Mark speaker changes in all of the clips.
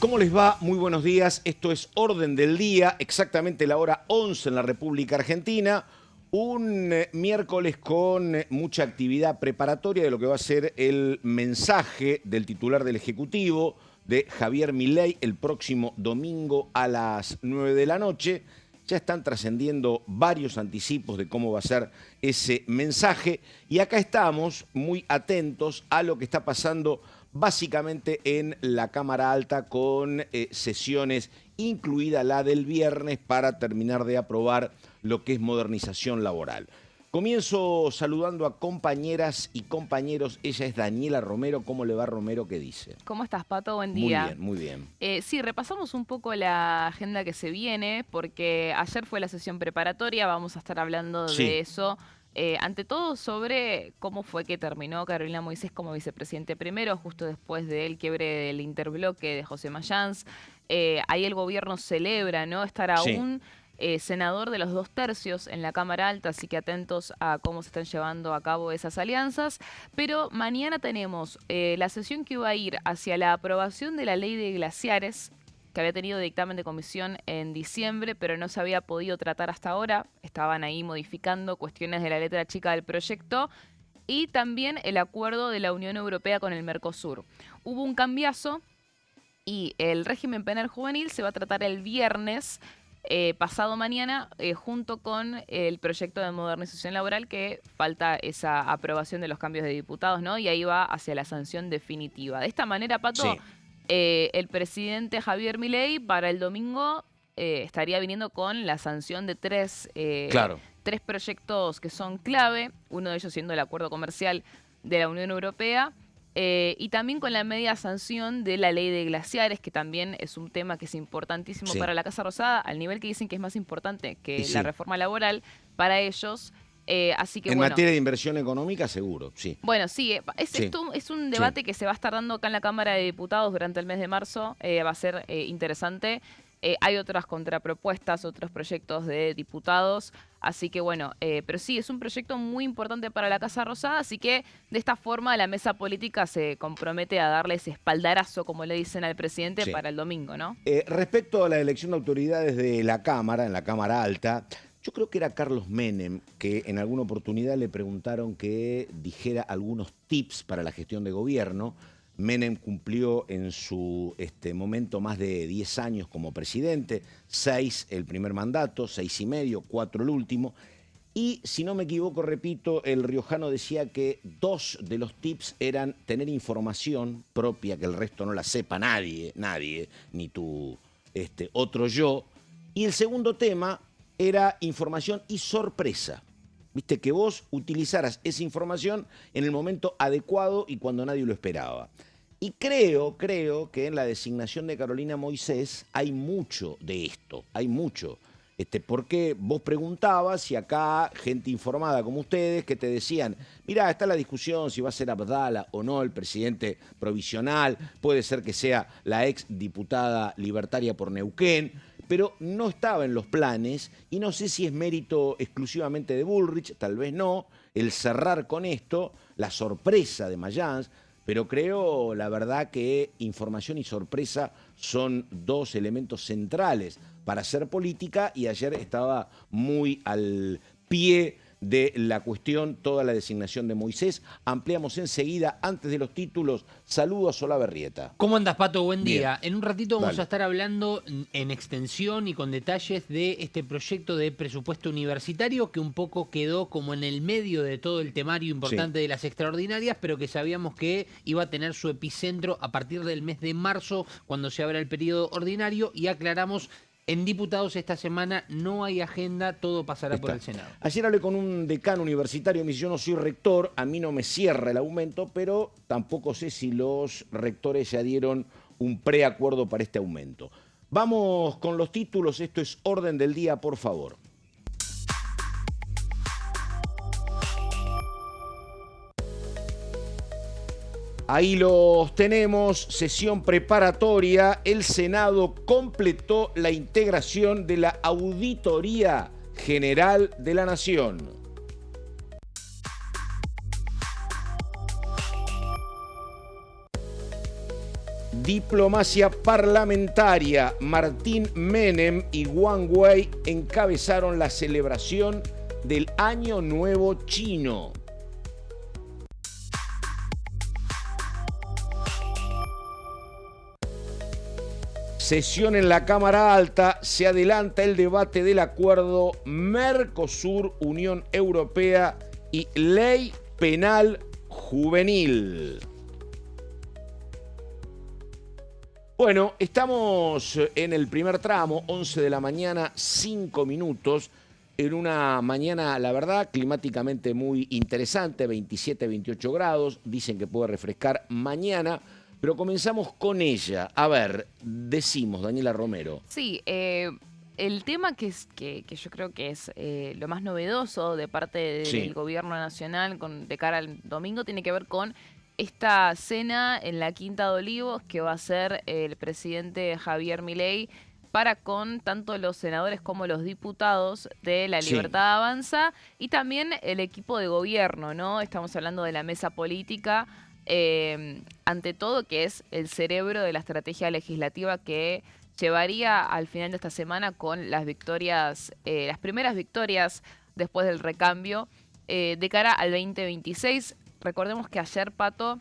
Speaker 1: ¿Cómo les va? Muy buenos días. Esto es Orden del Día, exactamente la hora 11 en la República Argentina. Un miércoles con mucha actividad preparatoria de lo que va a ser el mensaje del titular del Ejecutivo, de Javier Milei, el próximo domingo a las 9 de la noche. Ya están trascendiendo varios anticipos de cómo va a ser ese mensaje. Y acá estamos muy atentos a lo que está pasando básicamente en la Cámara Alta con sesiones, incluida la del viernes, para terminar de aprobar lo que es modernización laboral. Comienzo saludando a compañeras y compañeros. Ella es Daniela Romero. ¿Cómo le va, Romero? ¿Qué dice?
Speaker 2: ¿Cómo estás, Pato? Buen día.
Speaker 1: Muy bien, muy bien.
Speaker 2: Sí, repasamos un poco la agenda que se viene, porque ayer fue la sesión preparatoria, vamos a estar hablando de eso. Ante todo sobre cómo fue que terminó Carolina Moisés como vicepresidente primero, justo después del quiebre del interbloque de José Mayans. Ahí el gobierno celebra, ¿no?, estar aún senador de los 2/3 en la Cámara Alta, así que atentos a cómo se están llevando a cabo esas alianzas. Pero mañana tenemos la sesión que iba a ir hacia la aprobación de la ley de glaciares, que había tenido dictamen de comisión en diciembre, pero no se había podido tratar hasta ahora. Estaban ahí modificando cuestiones de la letra chica del proyecto. Y también el acuerdo de la Unión Europea con el Mercosur. Hubo un cambiazo y el régimen penal juvenil se va a tratar el viernes, pasado mañana, junto con el proyecto de modernización laboral, que falta esa aprobación de los cambios de diputados, ¿no? Y ahí va hacia la sanción definitiva. De esta manera, Pato, el presidente Javier Milei para el domingo estaría viniendo con la sanción de tres proyectos que son clave, uno de ellos siendo el acuerdo comercial de la Unión Europea, y también con la media sanción de la ley de glaciares, que también es un tema que es importantísimo para la Casa Rosada, al nivel que dicen que es más importante que la reforma laboral para ellos. Así que,
Speaker 1: en materia de inversión económica, seguro, sí.
Speaker 2: Bueno, sí, esto es un debate que se va a estar dando acá en la Cámara de Diputados durante el mes de marzo. Va a ser interesante. Hay otras contrapropuestas, otros proyectos de diputados. Así que bueno, pero sí, es un proyecto muy importante para la Casa Rosada. Así que de esta forma la mesa política se compromete a darle ese espaldarazo, como le dicen al presidente, para el domingo, ¿no?
Speaker 1: Respecto a la elección de autoridades de la Cámara, en la Cámara Alta, yo creo que era Carlos Menem, que en alguna oportunidad le preguntaron que dijera algunos tips para la gestión de gobierno. Menem cumplió en su momento más de 10 años como presidente, 6 el primer mandato, 6 y medio, 4 el último. Y si no me equivoco, repito, el riojano decía que 2 de los tips eran tener información propia, que el resto no la sepa nadie, ni tu otro yo. Y el segundo tema era información y sorpresa. Viste, que vos utilizaras esa información en el momento adecuado y cuando nadie lo esperaba. Y creo que en la designación de Carolina Moisés hay mucho de esto, hay mucho. Porque vos preguntabas y acá gente informada como ustedes que te decían, mirá, está la discusión si va a ser Abdala o no el presidente provisional, puede ser que sea la ex diputada libertaria por Neuquén, pero no estaba en los planes y no sé si es mérito exclusivamente de Bullrich, tal vez no, el cerrar con esto, la sorpresa de Mayans, pero creo, la verdad, que información y sorpresa son 2 elementos centrales para hacer política y ayer estaba muy al pie de la cuestión toda la designación de Moisés. Ampliamos enseguida, antes de los títulos. Saludos a Solaberrieta.
Speaker 3: ¿Cómo andas, Pato? Buen día.
Speaker 1: Bien.
Speaker 3: En un ratito vamos a estar hablando en extensión y con detalles de este proyecto de presupuesto universitario que un poco quedó como en el medio de todo el temario importante de las extraordinarias, pero que sabíamos que iba a tener su epicentro a partir del mes de marzo, cuando se abra el periodo ordinario, y aclaramos: en diputados esta semana no hay agenda, todo pasará por el Senado.
Speaker 1: Ayer hablé con un decano universitario, me dice, yo no soy rector, a mí no me cierra el aumento, pero tampoco sé si los rectores ya dieron un preacuerdo para este aumento. Vamos con los títulos, esto es Orden del Día, por favor. Ahí los tenemos, sesión preparatoria. El Senado completó la integración de la Auditoría General de la Nación. Diplomacia parlamentaria. Martín Menem y Wang Wei encabezaron la celebración del Año Nuevo Chino. Sesión en la Cámara Alta, se adelanta el debate del acuerdo Mercosur-Unión Europea y Ley Penal Juvenil. Bueno, estamos en el primer tramo, 11 de la mañana, 5 minutos, en una mañana, la verdad, climáticamente muy interesante, 27, 28 grados, dicen que puede refrescar mañana. Pero comenzamos con ella. A ver, decimos, Daniela Romero.
Speaker 2: Sí, el tema que yo creo que es lo más novedoso de parte del gobierno nacional de cara al domingo tiene que ver con esta cena en la Quinta de Olivos que va a hacer el presidente Javier Milei para con tanto los senadores como los diputados de La Libertad Avanza y también el equipo de gobierno, ¿no? Estamos hablando de la mesa política. Ante todo, que es el cerebro de la estrategia legislativa que llevaría al final de esta semana con las victorias, las primeras victorias después del recambio de cara al 2026. Recordemos que ayer, Pato,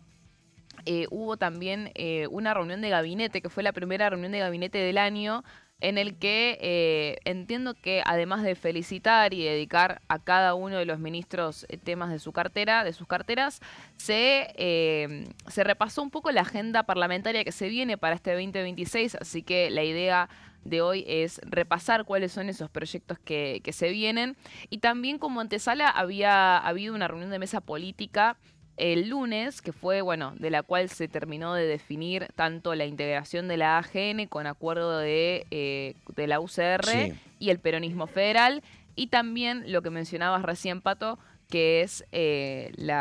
Speaker 2: hubo también una reunión de gabinete, que fue la primera reunión de gabinete del año, en el que entiendo que además de felicitar y dedicar a cada uno de los ministros temas de su cartera, de sus carteras, se repasó un poco la agenda parlamentaria que se viene para este 2026, así que la idea de hoy es repasar cuáles son esos proyectos que se vienen. Y también como antesala había habido una reunión de mesa política el lunes, que fue, bueno, de la cual se terminó de definir tanto la integración de la AGN con acuerdo de la UCR y el peronismo federal, y también lo que mencionabas recién, Pato, que es el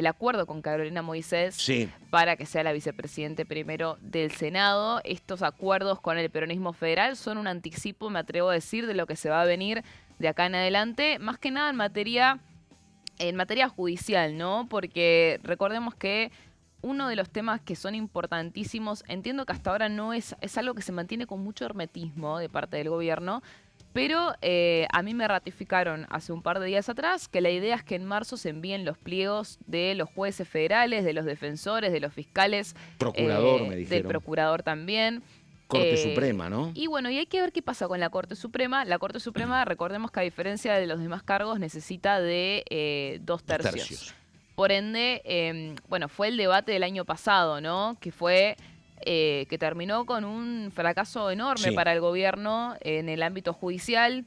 Speaker 2: acuerdo con Carolina Moisés para que sea la vicepresidente primero del Senado. Estos acuerdos con el peronismo federal son un anticipo, me atrevo a decir, de lo que se va a venir de acá en adelante, más que nada en materia judicial, ¿no? Porque recordemos que uno de los temas que son importantísimos, entiendo que hasta ahora no es algo que se mantiene con mucho hermetismo de parte del gobierno, pero a mí me ratificaron hace un par de días atrás que la idea es que en marzo se envíen los pliegos de los jueces federales, de los defensores, de los fiscales,
Speaker 1: procurador, me dijeron.
Speaker 2: Del procurador también.
Speaker 1: Corte Suprema, ¿no?
Speaker 2: Y bueno, y hay que ver qué pasa con la Corte Suprema. La Corte Suprema, recordemos que a diferencia de los demás cargos, necesita de 2 tercios. Por ende, bueno, fue el debate del año pasado, ¿no? Que fue que terminó con un fracaso enorme para el gobierno en el ámbito judicial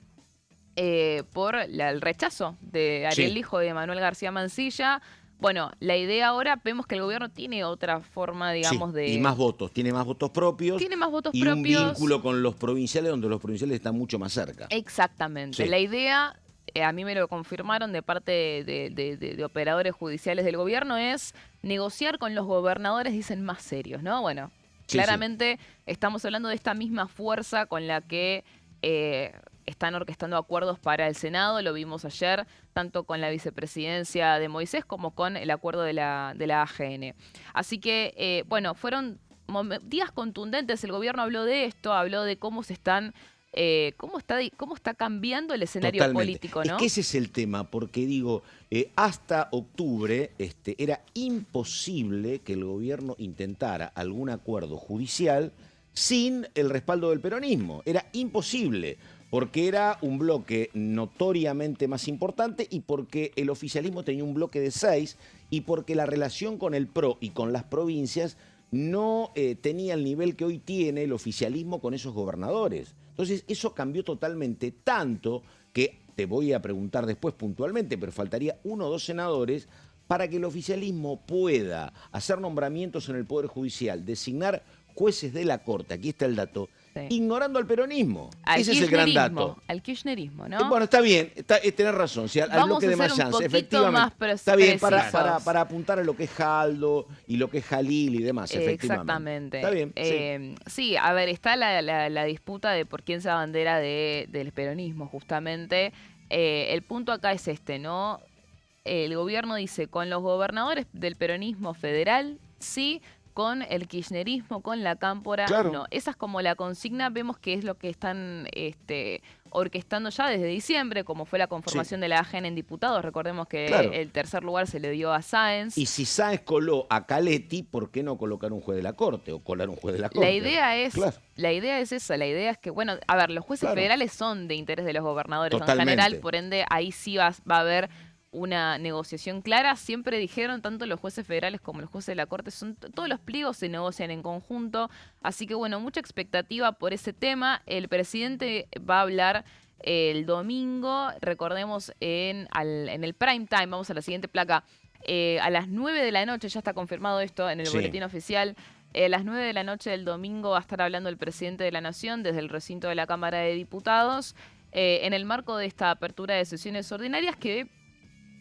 Speaker 2: por el rechazo de Ariel Lijo y de Manuel García Mancilla. Bueno, la idea ahora, vemos que el gobierno tiene otra forma, digamos, de...
Speaker 1: y más votos, tiene más votos propios.
Speaker 2: Tiene más votos
Speaker 1: propios.
Speaker 2: Y
Speaker 1: un vínculo con los provinciales, donde los provinciales están mucho más cerca.
Speaker 2: Exactamente. La idea, a mí me lo confirmaron de parte de operadores judiciales del gobierno, es negociar con los gobernadores, dicen, más serios, ¿no? Bueno, claramente estamos hablando de esta misma fuerza con la que... están orquestando acuerdos para el Senado, lo vimos ayer, tanto con la vicepresidencia de Moisés como con el acuerdo de la AGN. Así que, bueno, fueron días contundentes, el gobierno habló de esto, habló de cómo se están... cómo está cambiando el escenario político, ¿no?
Speaker 1: Es que ese es el tema, porque digo, hasta octubre era imposible que el gobierno intentara algún acuerdo judicial sin el respaldo del peronismo. Era imposible, porque era un bloque notoriamente más importante y porque el oficialismo tenía un bloque de 6 y porque la relación con el PRO y con las provincias no tenía el nivel que hoy tiene el oficialismo con esos gobernadores. Entonces eso cambió totalmente, tanto que te voy a preguntar después puntualmente, pero faltaría 1 o 2 senadores para que el oficialismo pueda hacer nombramientos en el Poder Judicial, designar jueces de la Corte, aquí está el dato, ignorando al peronismo. Ese es el gran dato.
Speaker 2: Al kirchnerismo, ¿no?
Speaker 1: Bueno, está bien, tenés razón, al bloque de Mayans, efectivamente. Está bien, para apuntar a lo que es Jaldo y lo que es Jalil y demás, efectivamente.
Speaker 2: Exactamente.
Speaker 1: Está bien.
Speaker 2: Sí, a ver, está la disputa de por quién se abandera del peronismo, justamente. El punto acá es ¿no? El gobierno dice, con los gobernadores del peronismo federal, sí, con el kirchnerismo, con la cámpora.
Speaker 1: Claro.
Speaker 2: No, esa es como la consigna. Vemos que es lo que están orquestando ya desde diciembre, como fue la conformación de la AGN en diputados. Recordemos que el tercer lugar se le dio a Sáenz.
Speaker 1: Y si Sáenz coló a Caletti, ¿por qué no colocar un juez de la Corte o colar un juez de la Corte?
Speaker 2: La idea es esa. La idea es que, bueno, a ver, los jueces federales son de interés de los gobernadores en general, por ende ahí sí va a haber una negociación clara. Siempre dijeron, tanto los jueces federales como los jueces de la Corte, todos los pliegos se negocian en conjunto. Así que, bueno, mucha expectativa por ese tema. El presidente va a hablar el domingo, recordemos, en el prime time. Vamos a la siguiente placa. A las 9 de la noche, ya está confirmado esto en el boletín oficial. A las 9 de la noche del domingo va a estar hablando el presidente de la Nación desde el recinto de la Cámara de Diputados, en el marco de esta apertura de sesiones ordinarias que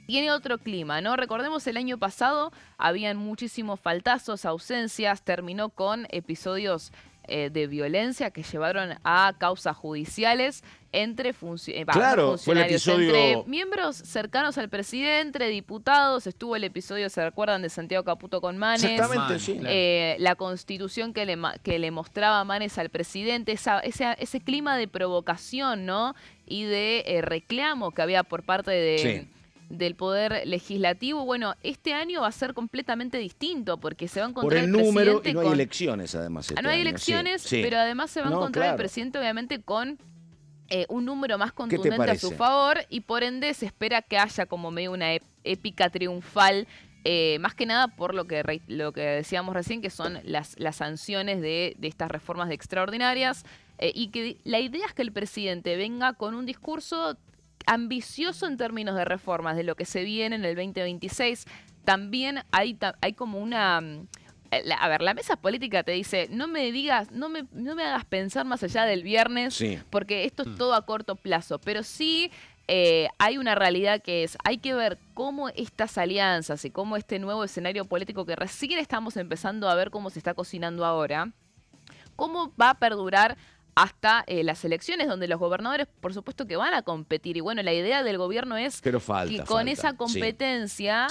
Speaker 2: tiene otro clima, ¿no? Recordemos, el año pasado habían muchísimos faltazos, ausencias, terminó con episodios de violencia que llevaron a causas judiciales entre funcionarios, entre miembros cercanos al presidente, entre diputados. Estuvo el episodio, ¿se recuerdan?, de Santiago Caputo con Manes.
Speaker 1: Exactamente, sí.
Speaker 2: La constitución que le mostraba Manes al presidente, ese clima de provocación, ¿no? Y de reclamo que había por parte del Poder Legislativo. Bueno, este año va a ser completamente distinto porque se va a encontrar
Speaker 1: por el número y no hay elecciones, además.
Speaker 2: No hay elecciones, pero además se va a encontrar el presidente, obviamente, con un número más contundente a su favor, y por ende se espera que haya como medio una épica triunfal, más que nada por lo que decíamos recién, que son las sanciones de estas reformas extraordinarias, y que la idea es que el presidente venga con un discurso ambicioso en términos de reformas, de lo que se viene en el 2026. También hay como una... A ver, la mesa política te dice, no me hagas pensar más allá del viernes, porque esto es todo a corto plazo, pero sí hay una realidad que es, hay que ver cómo estas alianzas y cómo este nuevo escenario político que recién estamos empezando a ver cómo se está cocinando ahora, cómo va a perdurar hasta las elecciones, donde los gobernadores, por supuesto, que van a competir. Y bueno, la idea del gobierno es que con esa competencia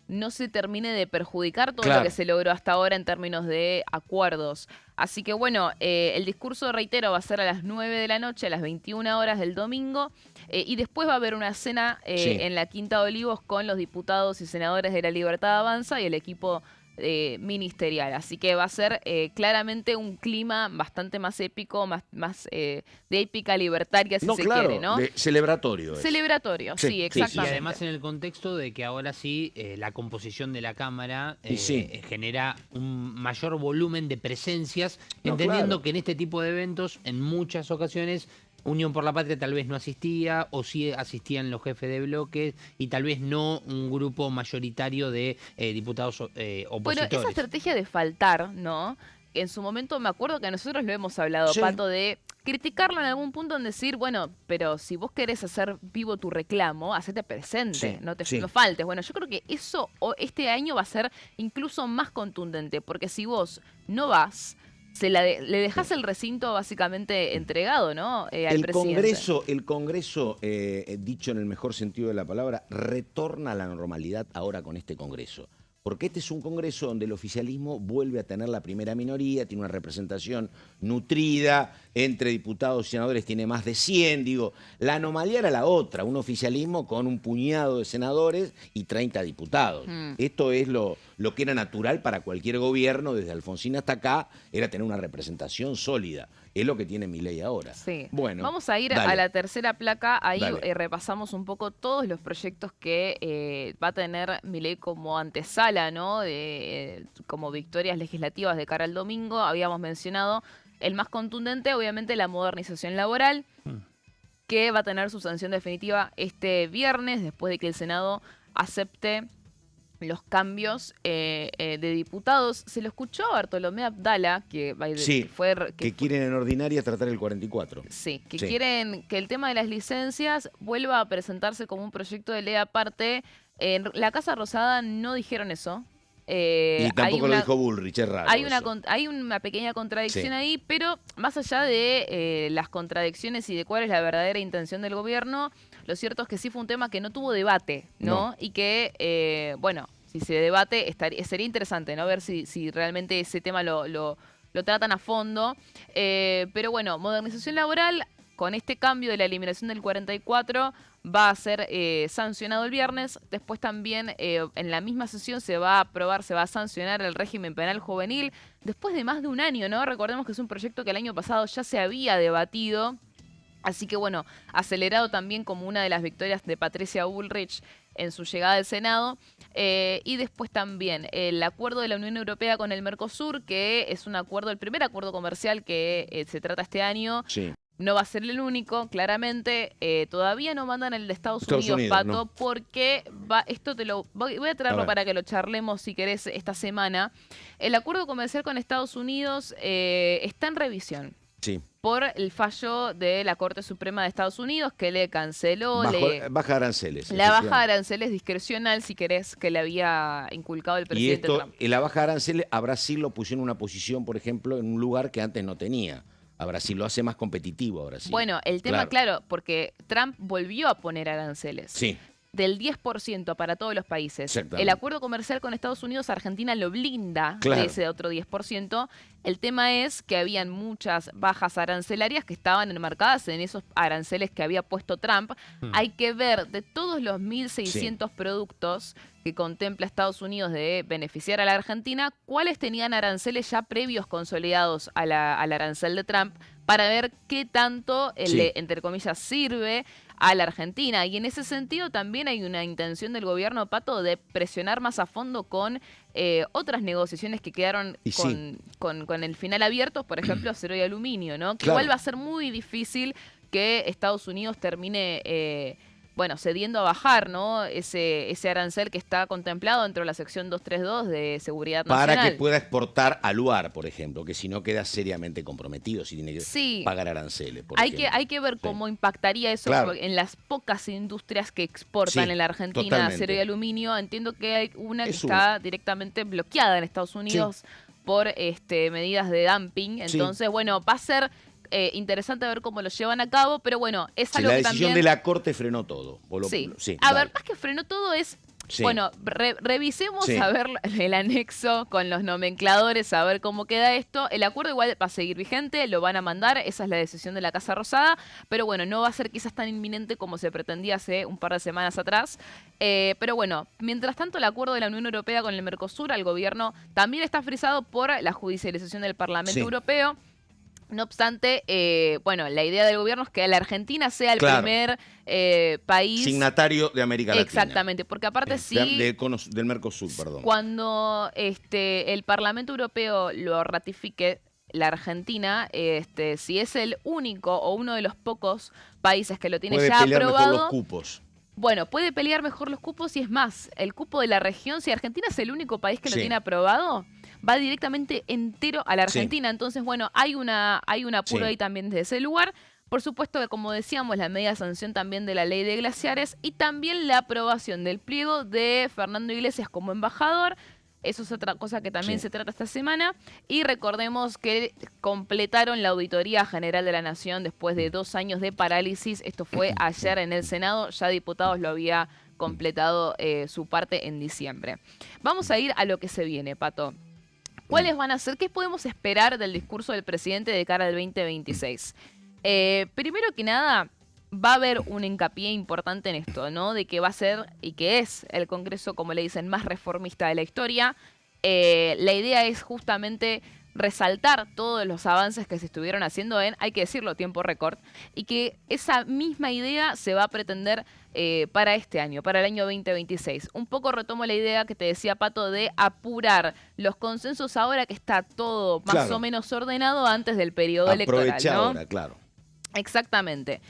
Speaker 2: no se termine de perjudicar todo lo que se logró hasta ahora en términos de acuerdos. Así que bueno, el discurso, reitero, va a ser a las 9 de la noche, a las 21 horas del domingo, y después va a haber una cena en la Quinta de Olivos con los diputados y senadores de La Libertad Avanza y el equipo ministerial. Así que va a ser claramente un clima bastante más épico, más de épica libertaria, si se quiere, ¿no?
Speaker 1: Celebratorio.
Speaker 2: Celebratorio, sí, exactamente.
Speaker 3: Y además en el contexto de que ahora sí la composición de la Cámara genera un mayor volumen de presencias, entendiendo que en este tipo de eventos, en muchas ocasiones, Unión por la Patria tal vez no asistía, o sí asistían los jefes de bloques, y tal vez no un grupo mayoritario de diputados opositores.
Speaker 2: Bueno, esa estrategia de faltar, ¿no? En su momento me acuerdo que nosotros lo hemos hablado, Pato, de criticarlo en algún punto, en decir, bueno, pero si vos querés hacer vivo tu reclamo, hacete presente, no faltes. Bueno, yo creo que eso este año va a ser incluso más contundente, porque si vos no vas, le dejás el recinto básicamente entregado, ¿no? Al presidente.
Speaker 1: El Congreso, dicho en el mejor sentido de la palabra, retorna a la normalidad ahora con este Congreso. Porque este es un Congreso donde el oficialismo vuelve a tener la primera minoría, tiene una representación nutrida, entre diputados y senadores tiene más de 100, digo, la anomalía era la otra, un oficialismo con un puñado de senadores y 30 diputados. Esto es lo que era natural para cualquier gobierno, desde Alfonsín hasta acá, era tener una representación sólida. Es lo que tiene Milei ahora.
Speaker 2: Sí.
Speaker 1: Bueno,
Speaker 2: vamos a ir a la tercera placa. Ahí repasamos un poco todos los proyectos que va a tener Milei como antesala, ¿no? Como victorias legislativas de cara al domingo. Habíamos mencionado el más contundente, obviamente, la modernización laboral, que va a tener su sanción definitiva este viernes, después de que el Senado acepte los cambios de diputados. Se lo escuchó a Bartolomé Abdala, que
Speaker 1: quieren en ordinaria tratar el 44.
Speaker 2: Sí, quieren que el tema de las licencias vuelva a presentarse como un proyecto de ley aparte. En la Casa Rosada no dijeron eso.
Speaker 1: Y tampoco lo dijo Bullrich, es raro.
Speaker 2: Hay una pequeña contradicción ahí, pero más allá de las contradicciones y de cuál es la verdadera intención del gobierno, lo cierto es que sí fue un tema que no tuvo debate, ¿no? Y que, bueno, si se debate, sería interesante, ¿no? Ver si realmente ese tema lo tratan a fondo. Pero bueno, modernización laboral, con este cambio de la eliminación del 44, va a ser sancionado el viernes. Después también en la misma sesión se va a aprobar, se va a sancionar el régimen penal juvenil. Después de más de un año, ¿no? Recordemos que es un proyecto que el año pasado ya se había debatido. Así que bueno, acelerado también como una de las victorias de Patricia Bullrich en su llegada al Senado. Y después también el acuerdo de la Unión Europea con el Mercosur, que es un acuerdo, el primer acuerdo comercial que se trata este año.
Speaker 1: Sí.
Speaker 2: No va a ser el único, claramente. Todavía no mandan el de Estados Unidos, Pato, no. Porque esto voy a traerlo para que lo charlemos, si querés, esta semana. El acuerdo comercial con Estados Unidos está en revisión.
Speaker 1: Sí.
Speaker 2: Por el fallo de la Corte Suprema de Estados Unidos, que le canceló...
Speaker 1: Baja aranceles.
Speaker 2: La baja de aranceles discrecional, si querés, que le había inculcado el presidente Trump.
Speaker 1: Y la baja de aranceles a Brasil lo pusieron en una posición, por ejemplo, en un lugar que antes no tenía. A Brasil lo hace más competitivo ahora sí.
Speaker 2: Bueno, el tema, claro, porque Trump volvió a poner aranceles.
Speaker 1: Sí.
Speaker 2: Del 10% para todos los países. El acuerdo comercial con Estados Unidos, Argentina lo blinda de ese otro 10%. El tema es que habían muchas bajas arancelarias que estaban enmarcadas en esos aranceles que había puesto Trump. Hay que ver de todos los 1.600 productos que contempla Estados Unidos de beneficiar a la Argentina, cuáles tenían aranceles ya previos consolidados al arancel de Trump, para ver qué tanto, entre comillas, sirve a la Argentina. Y en ese sentido también hay una intención del gobierno, Pato, de presionar más a fondo con otras negociaciones que quedaron con el final abierto, por ejemplo, acero y aluminio, ¿no? Que igual va a ser muy difícil que Estados Unidos termine... cediendo a bajar, ¿no? Ese arancel que está contemplado dentro de la sección 232 de Seguridad Nacional.
Speaker 1: Para que pueda exportar al lugar, por ejemplo, que si no queda seriamente comprometido, si tiene que pagar aranceles.
Speaker 2: Hay que ver cómo impactaría eso en las pocas industrias que exportan en la Argentina acero y aluminio. Entiendo que hay una que está directamente bloqueada en Estados Unidos por medidas de dumping. Entonces, bueno, va a ser... interesante ver cómo lo llevan a cabo, pero bueno, es algo que también... La
Speaker 1: decisión de la Corte frenó todo.
Speaker 2: A ver, más que frenó todo es... Bueno, revisemos a ver el anexo con los nomencladores, a ver cómo queda esto. El acuerdo igual va a seguir vigente, lo van a mandar, esa es la decisión de la Casa Rosada, pero bueno, no va a ser quizás tan inminente como se pretendía hace un par de semanas atrás. Pero bueno, mientras tanto el acuerdo de la Unión Europea con el Mercosur, al gobierno también está frisado por la judicialización del Parlamento Europeo. No obstante, la idea del gobierno es que la Argentina sea el primer país...
Speaker 1: signatario de América Latina.
Speaker 2: Exactamente, porque aparte
Speaker 1: del Mercosur, perdón.
Speaker 2: Cuando el Parlamento Europeo lo ratifique, la Argentina, si es el único o uno de los pocos países que lo tiene ya aprobado...
Speaker 1: Puede pelear mejor los cupos.
Speaker 2: Bueno, puede pelear mejor los cupos y es más, el cupo de la región, si Argentina es el único país que lo tiene aprobado... va directamente entero a la Argentina. Entonces, bueno, hay un apuro ahí también desde ese lugar. Por supuesto que, como decíamos, la media sanción también de la ley de glaciares y también la aprobación del pliego de Fernando Iglesias como embajador. Eso es otra cosa que también se trata esta semana. Y recordemos que completaron la Auditoría General de la Nación después de 2 años de parálisis. Esto fue ayer en el Senado. Ya diputados lo había completado su parte en diciembre. Vamos a ir a lo que se viene, Pato. ¿Cuáles van a ser? ¿Qué podemos esperar del discurso del presidente de cara al 2026? Primero que nada, va a haber un hincapié importante en esto, ¿no? De que va a ser, y que es, el Congreso, como le dicen, más reformista de la historia. La idea es justamente resaltar todos los avances que se estuvieron haciendo en, hay que decirlo, tiempo récord, y que esa misma idea se va a pretender para este año, para el año 2026. Un poco retomo la idea que te decía, Pato, de apurar los consensos ahora que está todo más o menos ordenado antes del periodo electoral, ¿no?
Speaker 1: Ahora, claro.
Speaker 2: Exactamente.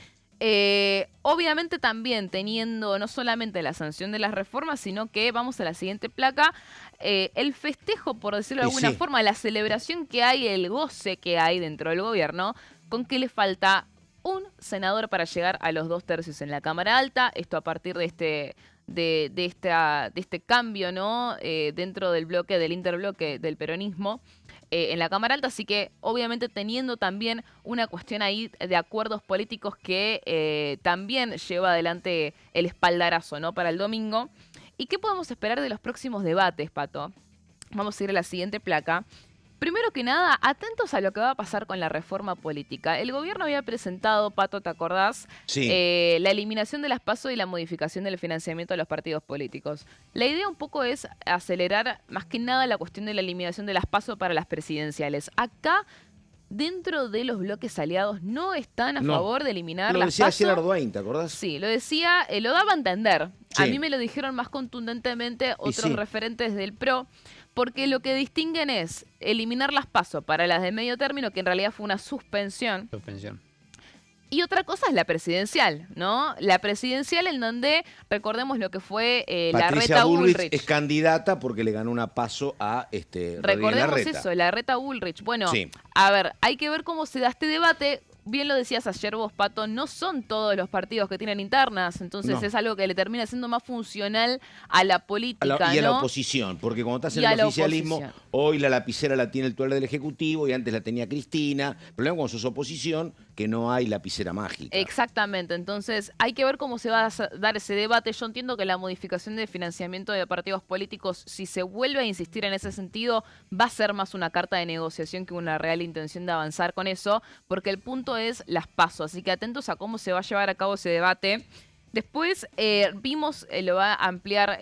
Speaker 2: Obviamente también teniendo no solamente la sanción de las reformas, sino que, vamos a la siguiente placa, el festejo, por decirlo de alguna forma, la celebración que hay, el goce que hay dentro del gobierno, con que le falta un senador para llegar a los 2 tercios en la Cámara Alta. Esto a partir de este cambio, ¿no? Dentro del bloque, del interbloque del peronismo en la Cámara Alta. Así que, obviamente, teniendo también una cuestión ahí de acuerdos políticos que también lleva adelante el espaldarazo, ¿no? Para el domingo. ¿Y qué podemos esperar de los próximos debates, Pato? Vamos a ir a la siguiente placa. Primero que nada, atentos a lo que va a pasar con la reforma política. El gobierno había presentado, Pato, ¿te acordás?
Speaker 1: Sí.
Speaker 2: La eliminación de las PASO y la modificación del financiamiento de los partidos políticos. La idea un poco es acelerar más que nada la cuestión de la eliminación de las PASO para las presidenciales. Acá, dentro de los bloques aliados, no están a favor de eliminar las PASO.
Speaker 1: Lo decía ayer Ardoin, ¿te acordás?
Speaker 2: Sí, lo decía, lo daba a entender.
Speaker 1: Sí.
Speaker 2: A mí me lo dijeron más contundentemente otros referentes del PRO, porque lo que distinguen es eliminar las PASO para las de medio término, que en realidad fue una suspensión. Y otra cosa es la presidencial, ¿no? La presidencial en donde, recordemos lo que fue
Speaker 1: Patricia
Speaker 2: Bullrich.
Speaker 1: Es candidata porque le ganó una PASO a
Speaker 2: Recordemos
Speaker 1: Larreta.
Speaker 2: eso, Larreta Bullrich. Bueno, a ver, hay que ver cómo se da este debate. Bien lo decías ayer vos, Pato, no son todos los partidos que tienen internas, entonces es algo que le termina siendo más funcional a la política,
Speaker 1: y a la oposición, porque cuando estás en el oficialismo, hoy la lapicera la tiene el titular del Ejecutivo y antes la tenía Cristina. El problema cuando sos oposición, que no hay lapicera mágica.
Speaker 2: Exactamente, entonces hay que ver cómo se va a dar ese debate. Yo entiendo que la modificación de financiamiento de partidos políticos, si se vuelve a insistir en ese sentido, va a ser más una carta de negociación que una real intención de avanzar con eso, porque el punto es las PASO, así que atentos a cómo se va a llevar a cabo ese debate. Después vimos, lo va a ampliar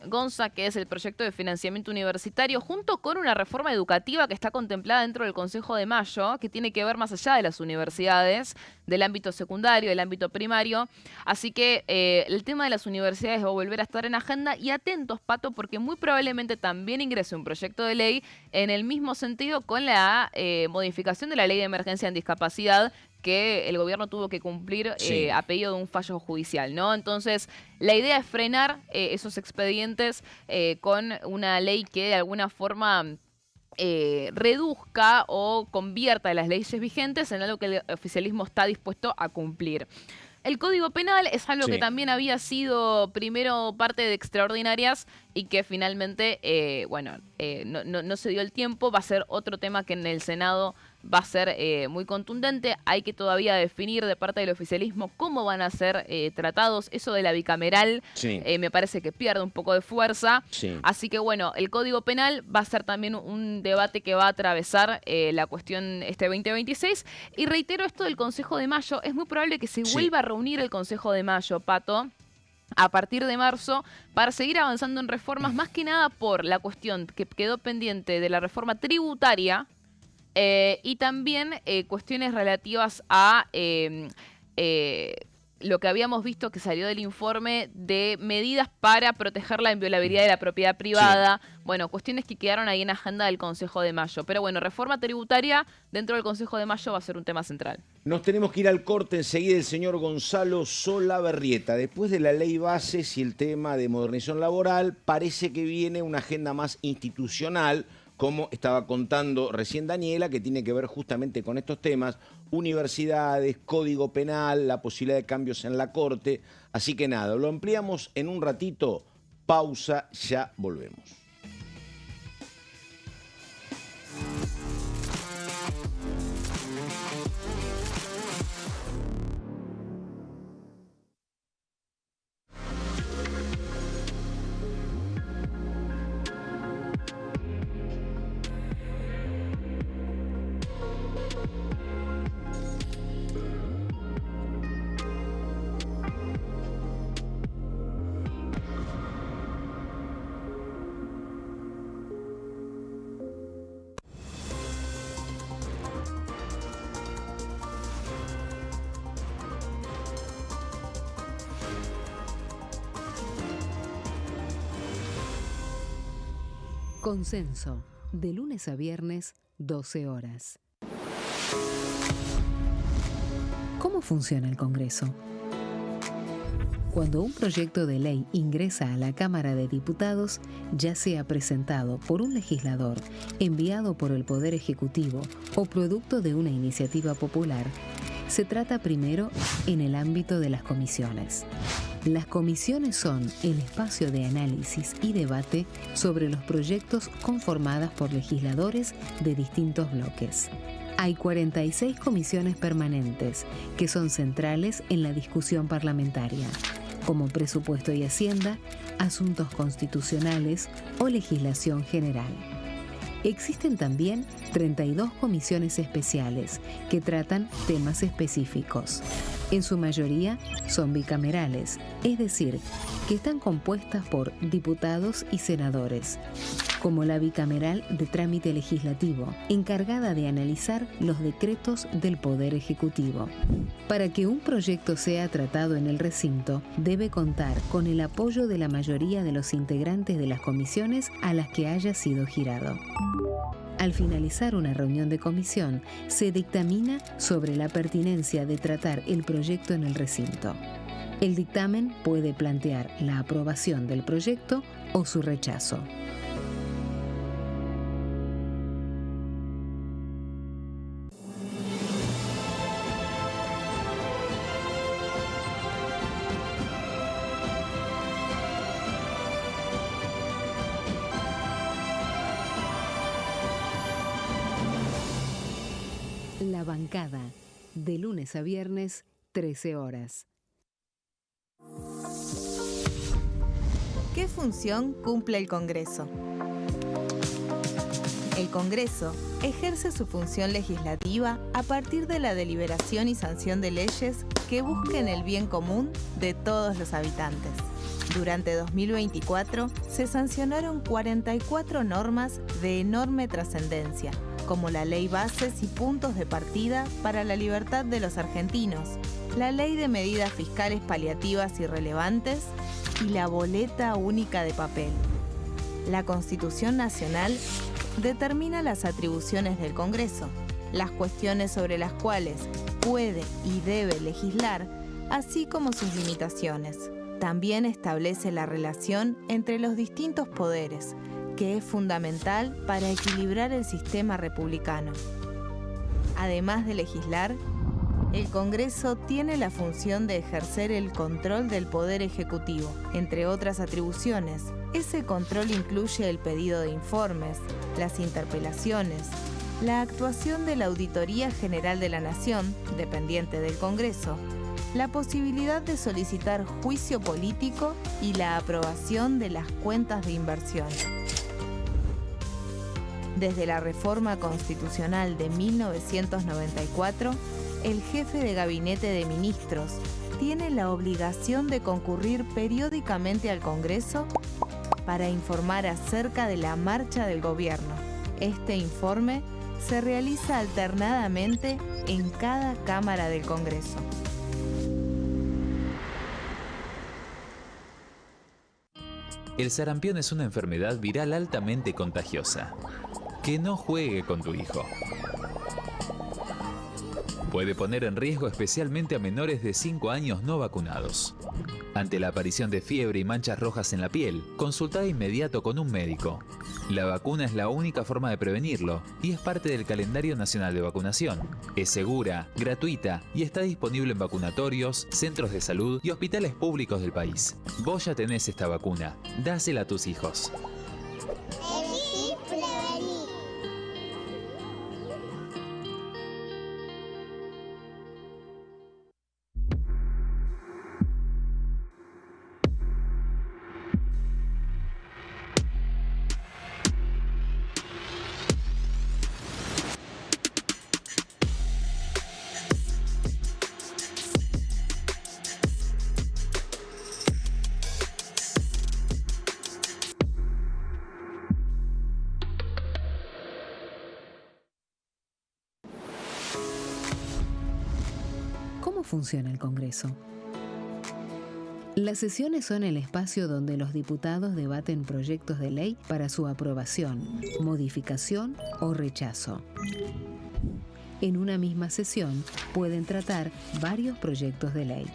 Speaker 2: Gonza, que es el proyecto de financiamiento universitario, junto con una reforma educativa que está contemplada dentro del Consejo de Mayo, que tiene que ver más allá de las universidades, del ámbito secundario, del ámbito primario. Así que el tema de las universidades va a volver a estar en agenda. Y atentos, Pato, porque muy probablemente también ingrese un proyecto de ley en el mismo sentido con la modificación de la Ley de Emergencia en Discapacidad, que el gobierno tuvo que cumplir a pedido de un fallo judicial, ¿no? Entonces, la idea es frenar esos expedientes con una ley que de alguna forma reduzca o convierta las leyes vigentes en algo que el oficialismo está dispuesto a cumplir. El Código Penal es algo que también había sido primero parte de extraordinarias y que finalmente, no se dio el tiempo. Va a ser otro tema que en el Senado va a ser muy contundente. Hay que todavía definir de parte del oficialismo cómo van a ser tratados. Eso de la bicameral me parece que pierde un poco de fuerza. Así que bueno, el Código Penal va a ser también un debate que va a atravesar la cuestión 2026. Y reitero esto del Consejo de Mayo. Es muy probable que se vuelva a reunir el Consejo de Mayo, Pato, a partir de marzo, para seguir avanzando en reformas, más que nada por la cuestión que quedó pendiente de la reforma tributaria y también cuestiones relativas a lo que habíamos visto que salió del informe de medidas para proteger la inviolabilidad de la propiedad privada. Bueno, cuestiones que quedaron ahí en agenda del Consejo de Mayo. Pero bueno, reforma tributaria dentro del Consejo de Mayo va a ser un tema central.
Speaker 1: Nos tenemos que ir al corte enseguida. El señor Gonzalo Solabarrieta. Después de la ley bases y el tema de modernización laboral, parece que viene una agenda más institucional, como estaba contando recién Daniela, que tiene que ver justamente con estos temas: universidades, código penal, la posibilidad de cambios en la Corte. Así que nada, lo ampliamos en un ratito. Pausa, ya volvemos.
Speaker 4: Consenso, de lunes a viernes, 12 horas. ¿Cómo funciona el Congreso? Cuando un proyecto de ley ingresa a la Cámara de Diputados, ya sea presentado por un legislador, enviado por el Poder Ejecutivo o producto de una iniciativa popular, se trata primero en el ámbito de las comisiones. Las comisiones son el espacio de análisis y debate sobre los proyectos conformadas por legisladores de distintos bloques. Hay 46 comisiones permanentes que son centrales en la discusión parlamentaria. como presupuesto y hacienda, asuntos constitucionales o legislación general. Existen también 32 comisiones especiales que tratan temas específicos. En su mayoría son bicamerales, es decir, que están compuestas por diputados y senadores, como la bicameral de trámite legislativo, encargada de analizar los decretos del Poder Ejecutivo. Para que un proyecto sea tratado en el recinto, debe contar con el apoyo de la mayoría de los integrantes de las comisiones a las que haya sido girado. Al finalizar una reunión de comisión, se dictamina sobre la pertinencia de tratar el proyecto en el recinto. El dictamen puede plantear la aprobación del proyecto o su rechazo. La bancada, de lunes a viernes, 13 horas.
Speaker 5: ¿Qué función cumple el Congreso? El Congreso ejerce su función legislativa a partir de la deliberación y sanción de leyes que busquen el bien común de todos los habitantes. Durante 2024 se sancionaron 44 normas de enorme trascendencia, como la Ley Bases y Puntos de Partida para la Libertad de los Argentinos, la Ley de Medidas Fiscales Paliativas y Relevantes y la Boleta Única de Papel. La Constitución Nacional determina las atribuciones del Congreso, las cuestiones sobre las cuales puede y debe legislar, así como sus limitaciones. También establece la relación entre los distintos poderes, que es fundamental para equilibrar el sistema republicano. Además de legislar, el Congreso tiene la función de ejercer el control del Poder Ejecutivo. Entre otras atribuciones, ese control incluye el pedido de informes, las interpelaciones, la actuación de la Auditoría General de la Nación, dependiente del Congreso, la posibilidad de solicitar juicio político y la aprobación de las cuentas de inversión. Desde la reforma constitucional de 1994, el jefe de gabinete de ministros tiene la obligación de concurrir periódicamente al Congreso para informar acerca de la marcha del gobierno. Este informe se realiza alternadamente en cada Cámara del Congreso.
Speaker 6: El sarampión es una enfermedad viral altamente contagiosa. Que no juegue con tu hijo. Puede poner en riesgo especialmente a menores de 5 años no vacunados. Ante la aparición de fiebre y manchas rojas en la piel, consulta de inmediato con un médico. La vacuna es la única forma de prevenirlo y es parte del calendario nacional de vacunación. Es segura, gratuita y está disponible en vacunatorios, centros de salud y hospitales públicos del país. Vos ya tenés esta vacuna. Dásela a tus hijos.
Speaker 4: ¿Cómo funciona el Congreso? Las sesiones son el espacio donde los diputados debaten proyectos de ley para su aprobación, modificación o rechazo. En una misma sesión pueden tratar varios proyectos de ley.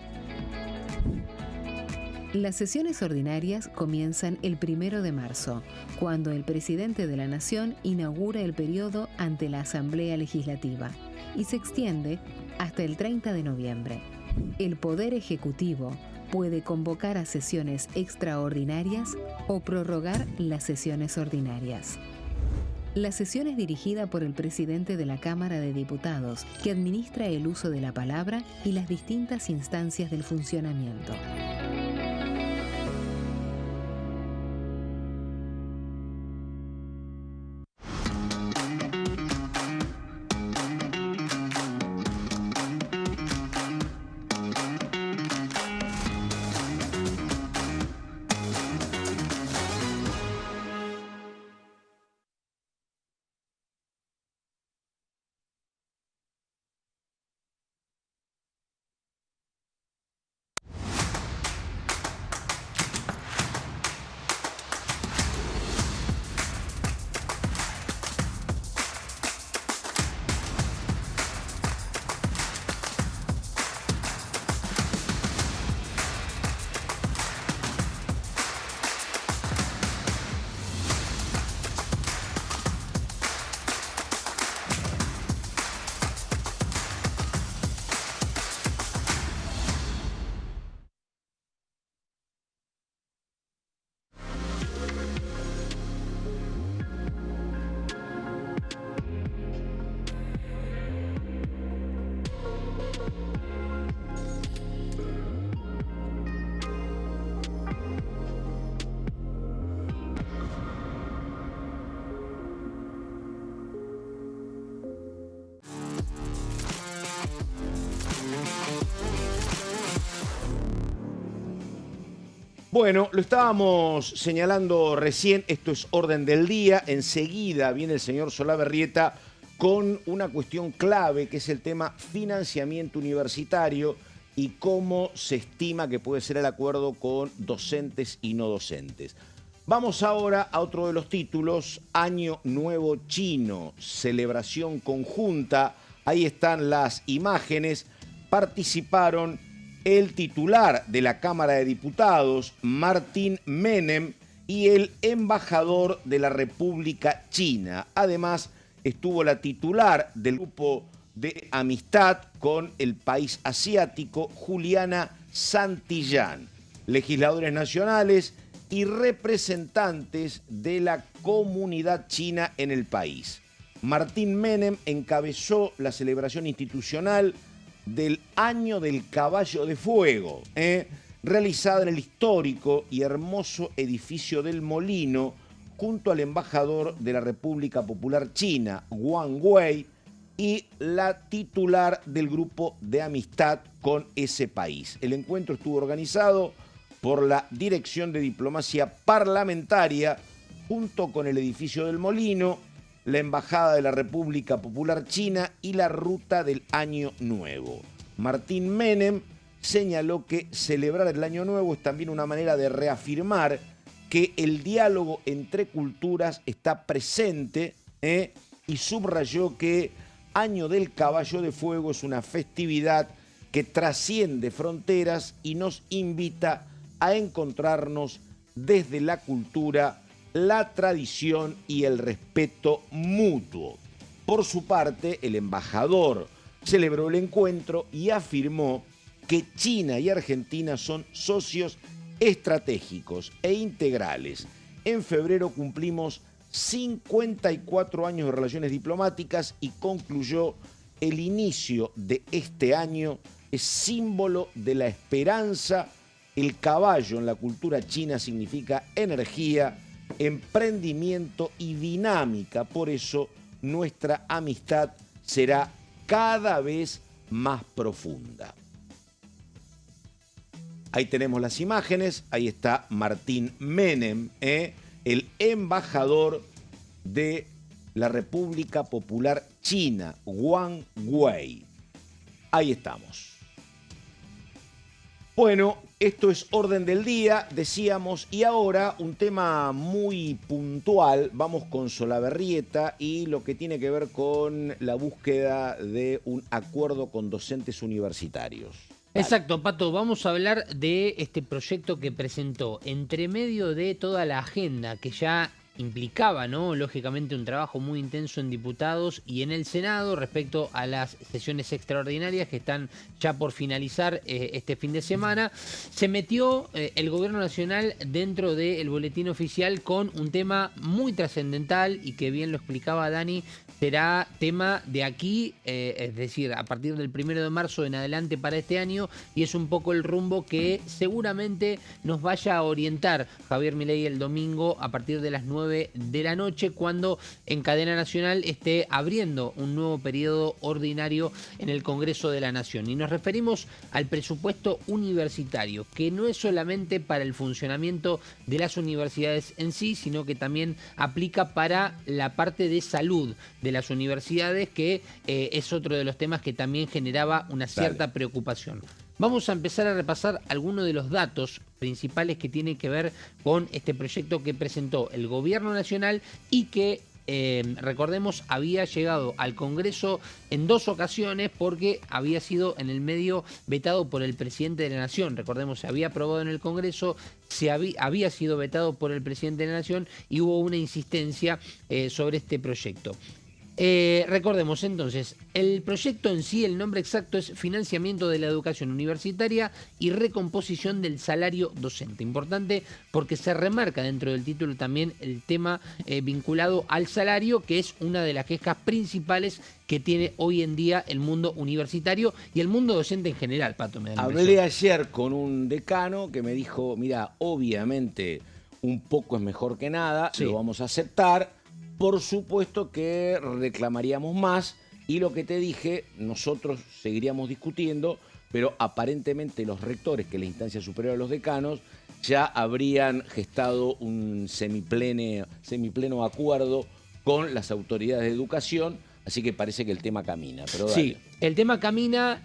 Speaker 4: Las sesiones ordinarias comienzan el 1 de marzo, cuando el presidente de la Nación inaugura el periodo ante la Asamblea Legislativa y se extiende hasta el 30 de noviembre. El Poder Ejecutivo puede convocar a sesiones extraordinarias o prorrogar las sesiones ordinarias. La sesión es dirigida por el presidente de la Cámara de Diputados, que administra el uso de la palabra y las distintas instancias del funcionamiento.
Speaker 1: Bueno, lo estábamos señalando recién, esto es orden del día. Enseguida viene el señor Solabarrieta con una cuestión clave, que es el tema financiamiento universitario y cómo se estima que puede ser el acuerdo con docentes y no docentes. Vamos ahora a otro de los títulos, Año Nuevo Chino, celebración conjunta. Ahí están las imágenes. Participaron el titular de la Cámara de Diputados, Martín Menem, y el embajador de la República China. Además, estuvo la titular del grupo de amistad con el país asiático, Juliana Santillán, legisladores nacionales y representantes de la comunidad china en el país. Martín Menem encabezó la celebración institucional del Año del Caballo de Fuego, realizada en el histórico y hermoso edificio del Molino, junto al embajador de la República Popular China, Wang Wei, y la titular del grupo de amistad con ese país. El encuentro estuvo organizado por la Dirección de Diplomacia Parlamentaria, junto con el edificio del Molino, la Embajada de la República Popular China y la Ruta del Año Nuevo. Martín Menem señaló que celebrar el Año Nuevo es también una manera de reafirmar que el diálogo entre culturas está presente, y subrayó que Año del Caballo de Fuego es una festividad que trasciende fronteras y nos invita a encontrarnos desde la cultura, la tradición y el respeto mutuo. Por su parte, el embajador celebró el encuentro y afirmó que China y Argentina son socios estratégicos e integrales. En febrero cumplimos 54 años de relaciones diplomáticas y concluyó: el inicio de este año es símbolo de la esperanza. El caballo en la cultura china significa energía, emprendimiento y dinámica. Por eso nuestra amistad será cada vez más profunda. Ahí tenemos las imágenes. Ahí está Martín Menem, el embajador de la República Popular China, Wang Wei. Ahí estamos. Bueno, esto es orden del día, decíamos, y ahora un tema muy puntual. Vamos con Solabarrieta y lo que tiene que ver con la búsqueda de un acuerdo con docentes universitarios.
Speaker 3: Exacto, Pato, vamos a hablar de este proyecto que presentó entre medio de toda la agenda que ya implicaba, ¿no?, lógicamente, un trabajo muy intenso en diputados y en el Senado respecto a las sesiones extraordinarias que están ya por finalizar este fin de semana. Se metió el gobierno nacional dentro del boletín oficial con un tema muy trascendental y que, bien lo explicaba Dani, será tema de aquí, es decir, a partir del 1 de marzo en adelante para este año, y es un poco el rumbo que seguramente nos vaya a orientar Javier Milei el domingo a partir de las 9 de la noche, cuando en cadena nacional esté abriendo un nuevo periodo ordinario en el Congreso de la Nación. Y nos referimos al presupuesto universitario, que no es solamente para el funcionamiento de las universidades en sí, sino que también aplica para la parte de salud de las universidades, que es otro de los temas que también generaba una cierta preocupación. Vamos a empezar a repasar algunos de los datos principales que tienen que ver con este proyecto que presentó el Gobierno Nacional y que, recordemos, había llegado al Congreso en 2 ocasiones porque había sido en el medio vetado por el presidente de la Nación. Recordemos, se había aprobado en el Congreso, había sido vetado por el presidente de la Nación y hubo una insistencia sobre este proyecto. Recordemos entonces, el proyecto en sí, el nombre exacto es Financiamiento de la Educación Universitaria y Recomposición del Salario Docente. Importante porque se remarca dentro del título también el tema vinculado al salario, que es una de las quejas principales que tiene hoy en día el mundo universitario y el mundo docente en general, Pato.
Speaker 1: Hablé ayer con un decano que me dijo: mira, obviamente un poco es mejor que nada, lo vamos a aceptar. Por supuesto que reclamaríamos más, y lo que te dije, nosotros seguiríamos discutiendo, pero aparentemente los rectores, que es la instancia superior a los decanos, ya habrían gestado un semipleno acuerdo con las autoridades de educación, así que parece que el tema camina. Pero dale.
Speaker 3: Sí, el tema camina,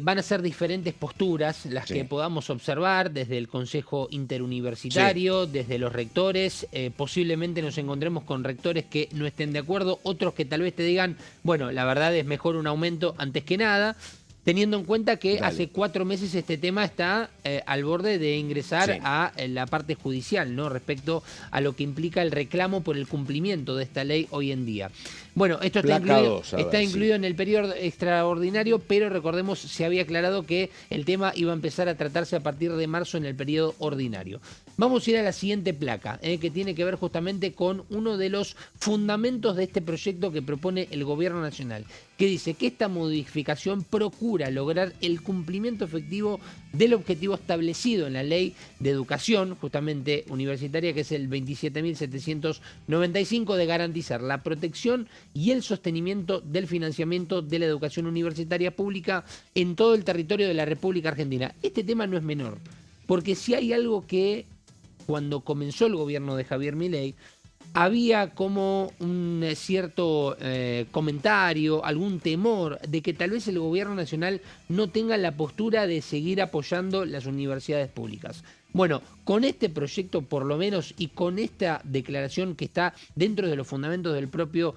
Speaker 3: van a ser diferentes posturas las que podamos observar desde el Consejo Interuniversitario, desde los rectores. Posiblemente nos encontremos con rectores que no estén de acuerdo, otros que tal vez te digan, bueno, la verdad es mejor un aumento antes que nada. Teniendo en cuenta que hace 4 meses este tema está al borde de ingresar a la parte judicial, ¿no? Respecto a lo que implica el reclamo por el cumplimiento de esta ley hoy en día. Bueno, esto está incluido en el periodo extraordinario, pero recordemos, se había aclarado que el tema iba a empezar a tratarse a partir de marzo en el periodo ordinario. Vamos a ir a la siguiente placa, que tiene que ver justamente con uno de los fundamentos de este proyecto que propone el Gobierno Nacional, que dice que esta modificación procura lograr el cumplimiento efectivo del objetivo establecido en la Ley de Educación, justamente universitaria, que es el 27.795, de garantizar la protección y el sostenimiento del financiamiento de la educación universitaria pública en todo el territorio de la República Argentina. Este tema no es menor, porque si hay algo que cuando comenzó el gobierno de Javier Milei, había como un cierto comentario, algún temor de que tal vez el gobierno nacional no tenga la postura de seguir apoyando las universidades públicas. Bueno, con este proyecto por lo menos y con esta declaración que está dentro de los fundamentos del propio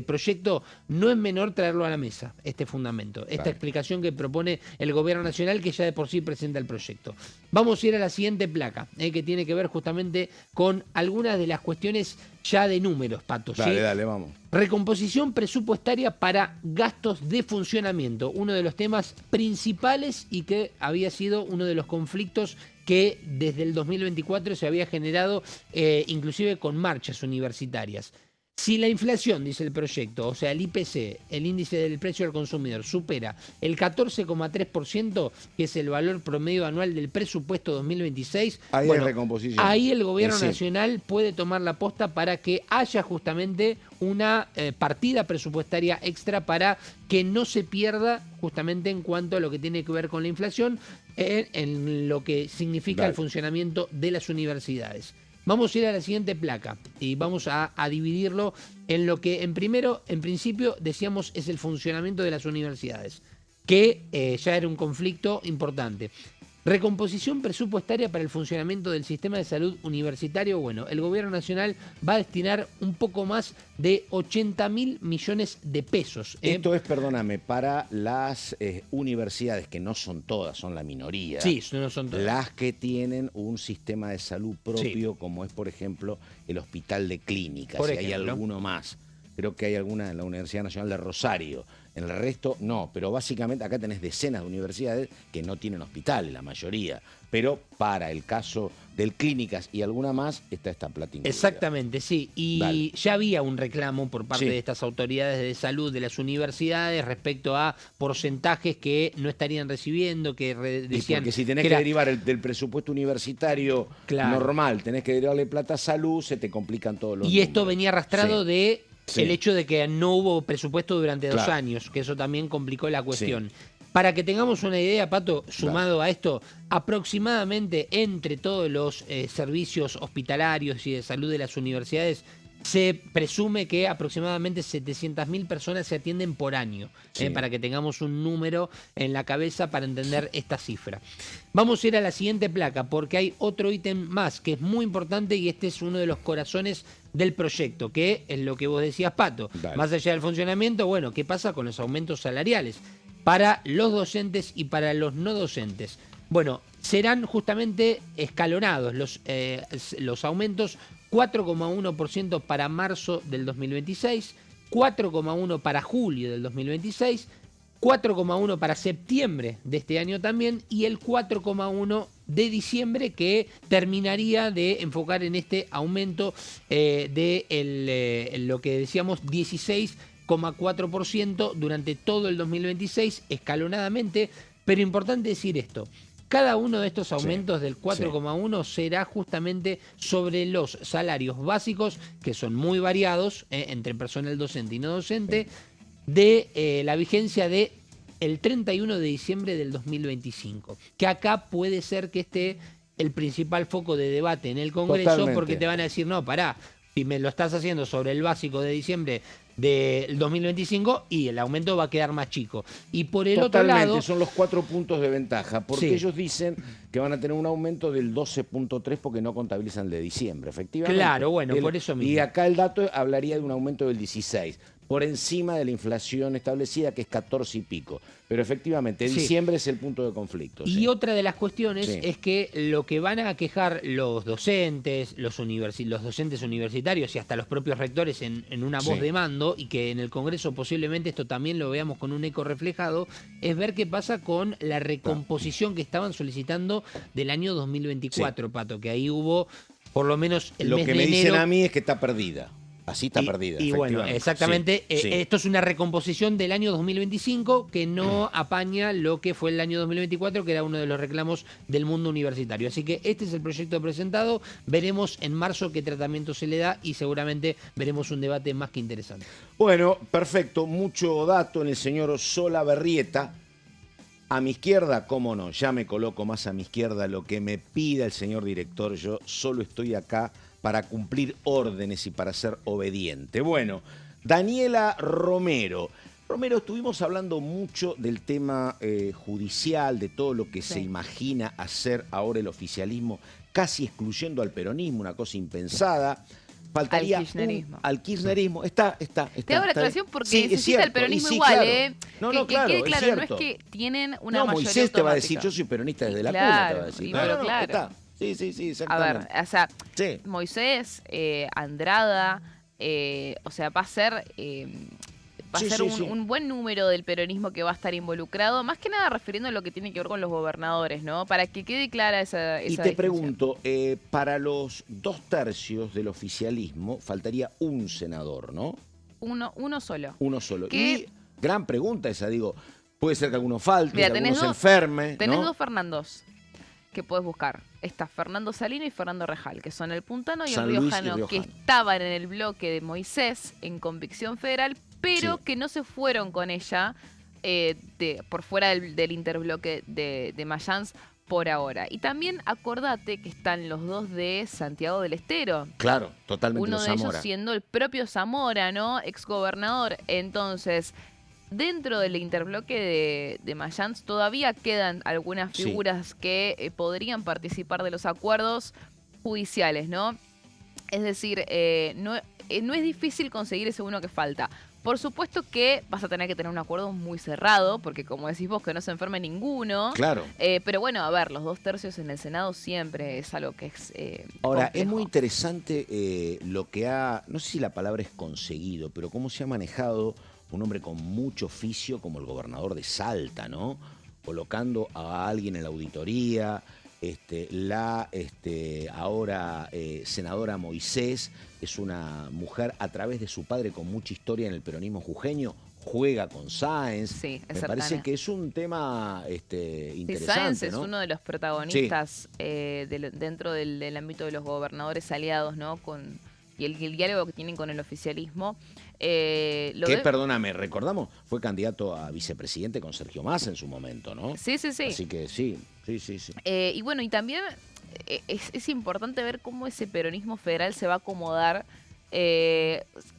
Speaker 3: proyecto, no es menor traerlo a la mesa, este fundamento, esta explicación que propone el Gobierno Nacional, que ya de por sí presenta el proyecto. Vamos a ir a la siguiente placa, que tiene que ver justamente con algunas de las cuestiones ya de números, Pato.
Speaker 1: Dale, vamos.
Speaker 3: Recomposición presupuestaria para gastos de funcionamiento, uno de los temas principales y que había sido uno de los conflictos que desde el 2024 se había generado inclusive con marchas universitarias. Si la inflación, dice el proyecto, o sea el IPC, el índice del precio al consumidor, supera el 14,3%, que es el valor promedio anual del presupuesto 2026,
Speaker 1: ahí hay recomposición.
Speaker 3: Ahí el Gobierno Nacional puede tomar la posta para que haya justamente una partida presupuestaria extra para que no se pierda justamente en cuanto a lo que tiene que ver con la inflación, en lo que significa el funcionamiento de las universidades. Vamos a ir a la siguiente placa y vamos a dividirlo en lo que en principio decíamos es el funcionamiento de las universidades, que ya era un conflicto importante. Recomposición presupuestaria para el funcionamiento del sistema de salud universitario. Bueno, el Gobierno Nacional va a destinar un poco más de 80.000 millones de pesos.
Speaker 1: Esto es, perdóname, para las universidades, que no son todas, son la minoría.
Speaker 3: Sí, no son todas.
Speaker 1: Las que tienen un sistema de salud propio, como es, por ejemplo, el Hospital de Clínicas.
Speaker 3: Por
Speaker 1: ejemplo, hay alguno más. Creo que hay alguna en la Universidad Nacional de Rosario. En el resto, no. Pero básicamente acá tenés decenas de universidades que no tienen hospitales, la mayoría. Pero para el caso del Clínicas y alguna más, está esta plata incluida.
Speaker 3: Exactamente, sí. Y ya había un reclamo por parte de estas autoridades de salud de las universidades respecto a porcentajes que no estarían recibiendo, que decían...
Speaker 1: Porque si tenés que derivar del presupuesto universitario normal, tenés que derivarle plata a salud, se te complican todos los números.
Speaker 3: Esto venía arrastrado de... el hecho de que no hubo presupuesto durante 2 años, que eso también complicó la cuestión. Para que tengamos una idea, Pato, sumado a esto, aproximadamente entre todos los servicios hospitalarios y de salud de las universidades, se presume que aproximadamente 700.000 personas se atienden por año, para que tengamos un número en la cabeza para entender esta cifra. Vamos a ir a la siguiente placa porque hay otro ítem más que es muy importante y este es uno de los corazones del proyecto, que es lo que vos decías, Pato. Más allá del funcionamiento, bueno, ¿qué pasa con los aumentos salariales para los docentes y para los no docentes? Bueno, serán justamente escalonados los aumentos. 4,1% para marzo del 2026, 4,1% para julio del 2026, 4,1% para septiembre de este año también y el 4,1% de diciembre, que terminaría de enfocar en este aumento de lo que decíamos 16,4% durante todo el 2026 escalonadamente. Pero importante decir esto: cada uno de estos aumentos del 4,1 será justamente sobre los salarios básicos, que son muy variados entre personal docente y no docente, de la vigencia de el 31 de diciembre del 2025. Que acá puede ser que esté el principal foco de debate en el Congreso.
Speaker 1: Totalmente.
Speaker 3: Porque te van a decir, no, pará, si me lo estás haciendo sobre el básico de diciembre del 2025 y el aumento va a quedar más chico. Y por el
Speaker 1: Totalmente,
Speaker 3: otro lado...
Speaker 1: son los 4 puntos de ventaja, porque
Speaker 3: Sí.
Speaker 1: ellos dicen que van a tener un aumento del 12.3 porque no contabilizan el de diciembre, efectivamente.
Speaker 3: Claro, bueno, por eso mismo.
Speaker 1: Y acá el dato hablaría de un aumento del 16, por encima de la inflación establecida, que es 14 y pico. Pero efectivamente,
Speaker 3: Sí.
Speaker 1: diciembre es el punto de conflicto.
Speaker 3: Y
Speaker 1: sí.
Speaker 3: otra de las cuestiones
Speaker 1: Sí.
Speaker 3: es que lo que van a quejar los docentes, los docentes universitarios y hasta los propios rectores en una voz
Speaker 1: Sí.
Speaker 3: de mando, y que en el Congreso posiblemente esto también lo veamos con un eco reflejado, es ver qué pasa con la recomposición que estaban solicitando del año 2024, Pato, que ahí hubo por lo menos el
Speaker 1: Lo
Speaker 3: mes
Speaker 1: que
Speaker 3: de
Speaker 1: me
Speaker 3: enero.
Speaker 1: dicen a mí es que está perdida. Así está
Speaker 3: Y-
Speaker 1: perdida.
Speaker 3: Y bueno,
Speaker 1: efectivamente.
Speaker 3: exactamente,
Speaker 1: Sí, sí.
Speaker 3: esto es una recomposición del año 2025 que no apaña lo que fue el año 2024, que era uno de los reclamos del mundo universitario. Así que este es el proyecto presentado, veremos en marzo qué tratamiento se le da y seguramente veremos un debate más que interesante.
Speaker 1: Bueno, perfecto. Mucho dato en el señor Sola Berrieta. A mi izquierda, cómo no, ya me coloco más a mi izquierda, lo que me pida el señor director. Yo solo estoy acá para cumplir órdenes y para ser obediente. Bueno, Daniela Romero. Romero, estuvimos hablando mucho del tema judicial, de todo lo que se imagina hacer ahora el oficialismo, casi excluyendo al peronismo, una cosa impensada. Faltaría
Speaker 2: Al kirchnerismo.
Speaker 1: al kirchnerismo. Está.
Speaker 2: Te hago la
Speaker 1: está
Speaker 2: aclaración
Speaker 1: bien.
Speaker 2: porque
Speaker 1: Sí, es
Speaker 2: necesita el
Speaker 1: cierto,
Speaker 2: peronismo
Speaker 1: y sí,
Speaker 2: igual,
Speaker 1: claro.
Speaker 2: ¿eh?
Speaker 1: No,
Speaker 2: que
Speaker 1: claro,
Speaker 2: quede
Speaker 1: es
Speaker 2: claro, no
Speaker 1: cierto.
Speaker 2: es que tienen una
Speaker 1: No,
Speaker 2: mayoría
Speaker 1: Moisés te va a decir,
Speaker 2: automática.
Speaker 1: yo soy peronista desde la
Speaker 2: Claro,
Speaker 1: cuna, te va a decir.
Speaker 2: y
Speaker 1: No,
Speaker 2: pero
Speaker 1: no,
Speaker 2: claro.
Speaker 1: está. Sí,
Speaker 2: A
Speaker 1: exactamente.
Speaker 2: ver, o sea,
Speaker 1: Sí.
Speaker 2: Moisés, Andrada, o sea, va a ser,
Speaker 1: Sí, sí, sí.
Speaker 2: un buen número del peronismo que va a estar involucrado, más que nada refiriendo a lo que tiene que ver con los gobernadores, ¿no? Para que quede clara esa
Speaker 1: Y te
Speaker 2: distinción.
Speaker 1: pregunto, para los 2/3 del oficialismo faltaría un senador, ¿no?
Speaker 2: Uno solo.
Speaker 1: Uno solo.
Speaker 2: ¿Qué?
Speaker 1: Y gran pregunta esa, digo, puede ser que alguno falte,
Speaker 2: Mira,
Speaker 1: que
Speaker 2: tenés
Speaker 1: alguno se
Speaker 2: dos-
Speaker 1: enferme,
Speaker 2: Tenés
Speaker 1: ¿no?
Speaker 2: dos Fernandos que puedes buscar. Está Fernando Salino y Fernando Rejal, que son el puntano y
Speaker 1: San
Speaker 2: el
Speaker 1: Luis y
Speaker 2: riojano, que
Speaker 1: riojano.
Speaker 2: estaban en el bloque de Moisés en Convicción Federal, pero
Speaker 1: Sí.
Speaker 2: que no se fueron con ella por fuera del interbloque de Mayans por ahora. Y también acordate que están los dos de Santiago del Estero.
Speaker 1: Claro, totalmente
Speaker 2: Uno
Speaker 1: los
Speaker 2: de ellos
Speaker 1: Zamora.
Speaker 2: siendo el propio Zamora, ¿no? Exgobernador. Entonces, dentro del interbloque de Mayans todavía quedan algunas
Speaker 1: Sí.
Speaker 2: figuras que podrían participar de los acuerdos judiciales, ¿no? Es decir, no es difícil conseguir ese uno que falta. Por supuesto que vas a tener que tener un acuerdo muy cerrado, porque como decís vos, que no se enferme ninguno.
Speaker 1: Claro.
Speaker 2: Pero bueno, a ver, los 2/3 en el Senado siempre es algo que es
Speaker 1: Ahora, es
Speaker 2: complejo.
Speaker 1: muy interesante lo que ha, no sé si la palabra es conseguido, pero cómo se ha manejado un hombre con mucho oficio como el gobernador de Salta, ¿no? Colocando a alguien en la auditoría, ahora senadora Moisés es una mujer a través de su padre con mucha historia en el peronismo jujeño, juega con Sáenz.
Speaker 2: Sí, es
Speaker 1: Me parece
Speaker 2: cercana.
Speaker 1: que es un tema
Speaker 2: Sí,
Speaker 1: interesante,
Speaker 2: Sáenz es
Speaker 1: ¿no?
Speaker 2: uno de los protagonistas dentro del ámbito de los gobernadores aliados, ¿no? Y el diálogo que tienen con el oficialismo.
Speaker 1: Perdóname, recordamos, fue candidato a vicepresidente con Sergio Massa en su momento, ¿no?
Speaker 2: Sí.
Speaker 1: Así que sí.
Speaker 2: Y bueno, y también es importante ver cómo ese peronismo federal se va a acomodar.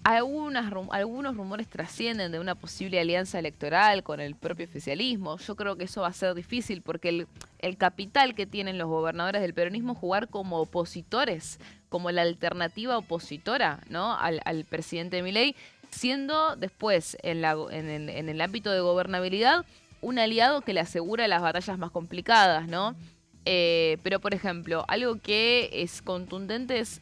Speaker 2: Algunos rumores trascienden de una posible alianza electoral con el propio oficialismo. Yo creo que eso va a ser difícil porque el capital que tienen los gobernadores del peronismo jugar como opositores, como la alternativa opositora, ¿no? al presidente Milei, siendo después en el ámbito de gobernabilidad un aliado que le asegura las batallas más complicadas, ¿no? Pero, por ejemplo, algo que es contundente es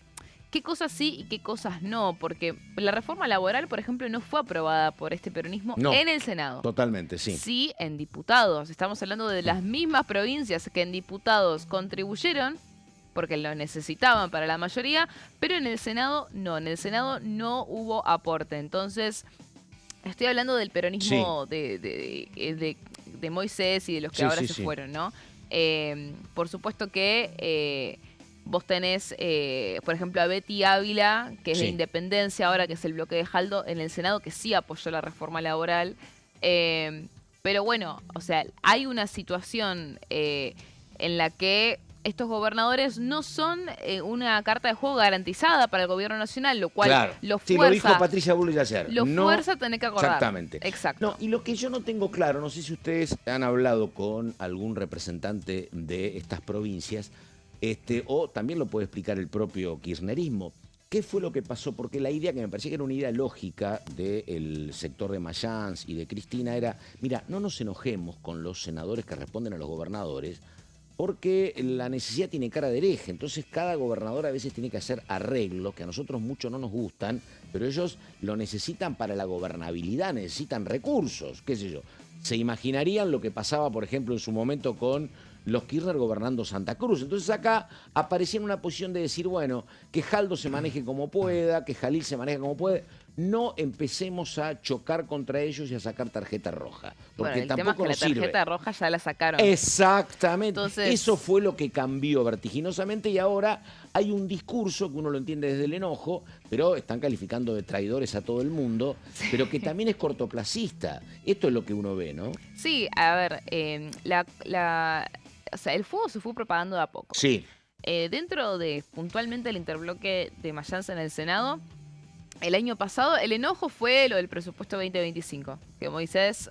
Speaker 2: qué cosas sí y qué cosas no, porque la reforma laboral, por ejemplo, no fue aprobada por este peronismo
Speaker 1: No,
Speaker 2: en el Senado.
Speaker 1: Totalmente, sí.
Speaker 2: Sí, en diputados. Estamos hablando de las mismas provincias que en diputados contribuyeron, porque lo necesitaban para la mayoría, pero en el Senado no. En el Senado no hubo aporte. Entonces, estoy hablando del peronismo de Moisés y de los que ahora se fueron, ¿no? Por supuesto que vos tenés, por ejemplo, a Betty Ávila, que es de Independencia ahora, que es el bloque de Jaldo, en el Senado, que sí apoyó la reforma laboral. Pero bueno, o sea, hay una situación en la que estos gobernadores no son una carta de juego garantizada para el gobierno nacional, lo cual lo fuerza.
Speaker 1: Sí, lo dijo Patricia Bullrich ayer.
Speaker 2: Lo fuerza a tener que acordar.
Speaker 1: Exactamente.
Speaker 2: Exacto.
Speaker 1: No, y lo que yo no tengo claro, no sé si ustedes han hablado con algún representante de estas provincias, o también lo puede explicar el propio kirchnerismo. ¿Qué fue lo que pasó? Porque la idea que me parecía que era una idea lógica del sector de Mayans y de Cristina era, mira, no nos enojemos con los senadores que responden a los gobernadores, porque la necesidad tiene cara de hereje. Entonces cada gobernador a veces tiene que hacer arreglos que a nosotros mucho no nos gustan, pero ellos lo necesitan para la gobernabilidad, necesitan recursos, qué sé yo. Se imaginarían lo que pasaba, por ejemplo, en su momento con los Kirchner gobernando Santa Cruz. Entonces acá aparecía en una posición de decir, bueno, que Jaldo se maneje como pueda, que Jalil se maneje como puede. No empecemos a chocar contra ellos y a sacar tarjeta roja. Porque
Speaker 2: bueno, el
Speaker 1: tampoco
Speaker 2: tema es que la tarjeta roja ya la sacaron.
Speaker 1: Exactamente.
Speaker 2: Entonces,
Speaker 1: eso fue lo que cambió vertiginosamente y ahora hay un discurso que uno lo entiende desde el enojo, pero están calificando de traidores a todo el mundo, pero que también es cortoplacista. Esto es lo que uno ve, ¿no?
Speaker 2: Sí, a ver, o sea, el fuego se fue propagando de a poco.
Speaker 1: Sí.
Speaker 2: Dentro de, puntualmente, el interbloque de Mayans en el Senado, el año pasado, el enojo fue lo del presupuesto 2025, que Moisés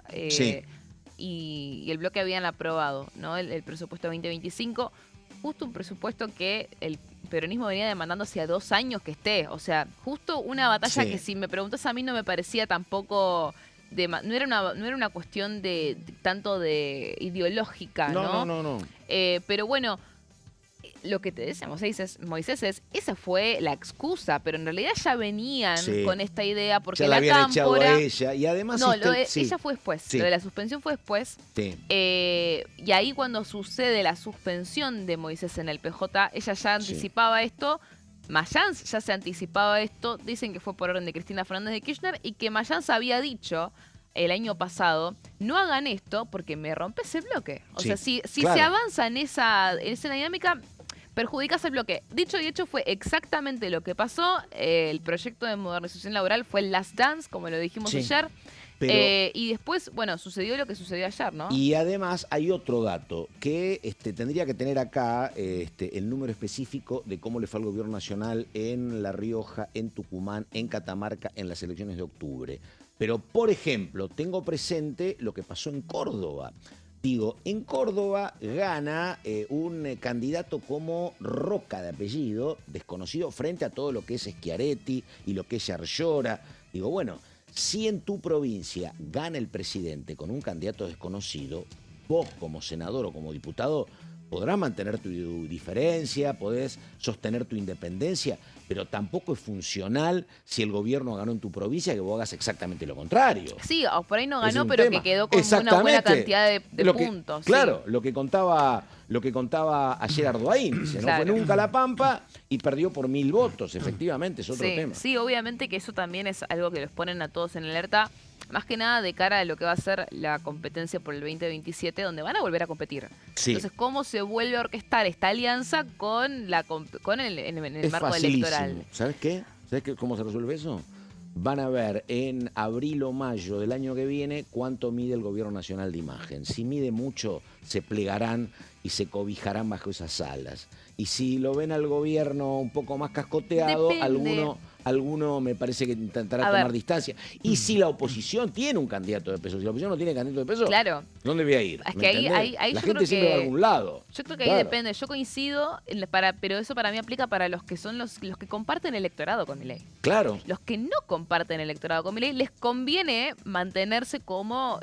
Speaker 2: y el bloque habían aprobado, ¿no? El presupuesto 2025, justo un presupuesto que el peronismo venía demandando hacía 2 años que esté. O sea, justo una batalla que, si me preguntas a mí, no me parecía tampoco... no era una cuestión de tanto de ideológica, ¿no?
Speaker 1: No.
Speaker 2: Pero bueno, lo que te decía Moisés es, esa fue la excusa, pero en realidad ya venían con esta idea porque
Speaker 1: ya la habían echado a ella y además
Speaker 2: ella fue después, lo de la suspensión fue después.
Speaker 1: Sí.
Speaker 2: Y ahí cuando sucede la suspensión de Moisés en el PJ, ella ya anticipaba esto. Mayans ya se anticipaba esto, dicen que fue por orden de Cristina Fernández de Kirchner y que Mayans había dicho el año pasado, no hagan esto porque me rompe ese bloque. O sea, si se avanza en esa dinámica, perjudicas el bloque. Dicho y hecho fue exactamente lo que pasó. El proyecto de modernización laboral fue el Last Dance, como lo dijimos ayer. Pero, y después, bueno, sucedió lo que sucedió ayer, ¿no?
Speaker 1: Y además hay otro dato que tendría que tener acá el número específico de cómo le fue al gobierno nacional en La Rioja, en Tucumán, en Catamarca, en las elecciones de octubre. Pero, por ejemplo, tengo presente lo que pasó en Córdoba. Digo, en Córdoba gana un candidato como Roca de apellido, desconocido, frente a todo lo que es Schiaretti y lo que es Yarlora. Digo, bueno, si en tu provincia gana el presidente con un candidato desconocido, vos como senador o como diputado podrás mantener tu diferencia, podés sostener tu independencia, pero tampoco es funcional si el gobierno ganó en tu provincia que vos hagas exactamente lo contrario.
Speaker 2: Sí, o por ahí no ganó, pero que quedó con una buena cantidad de puntos.
Speaker 1: Claro, lo que contaba ayer Ardoaín, dice, no fue nunca La Pampa y perdió por 1000 votos, efectivamente, es otro tema.
Speaker 2: Sí, obviamente que eso también es algo que los ponen a todos en alerta, más que nada de cara a lo que va a ser la competencia por el 2027, donde van a volver a competir. Sí. Entonces, ¿cómo se vuelve a orquestar esta alianza con el marco electoral?
Speaker 1: ¿Sabes qué? ¿Cómo se resuelve eso? Van a ver en abril o mayo del año que viene cuánto mide el gobierno nacional de imagen. Si mide mucho, se plegarán y se cobijarán bajo esas alas. Y si lo ven al gobierno un poco más cascoteado, alguno me parece que intentará tomar distancia. Y si la oposición tiene un candidato de peso, si la oposición no tiene candidato de peso, ¿dónde voy a ir?
Speaker 2: Es que ahí
Speaker 1: la gente siempre va a algún lado.
Speaker 2: Yo creo que ahí depende. Yo coincido, pero eso para mí aplica para los que son los que comparten electorado con Milei.
Speaker 1: Claro.
Speaker 2: Los que no comparten electorado con Milei, les conviene mantenerse como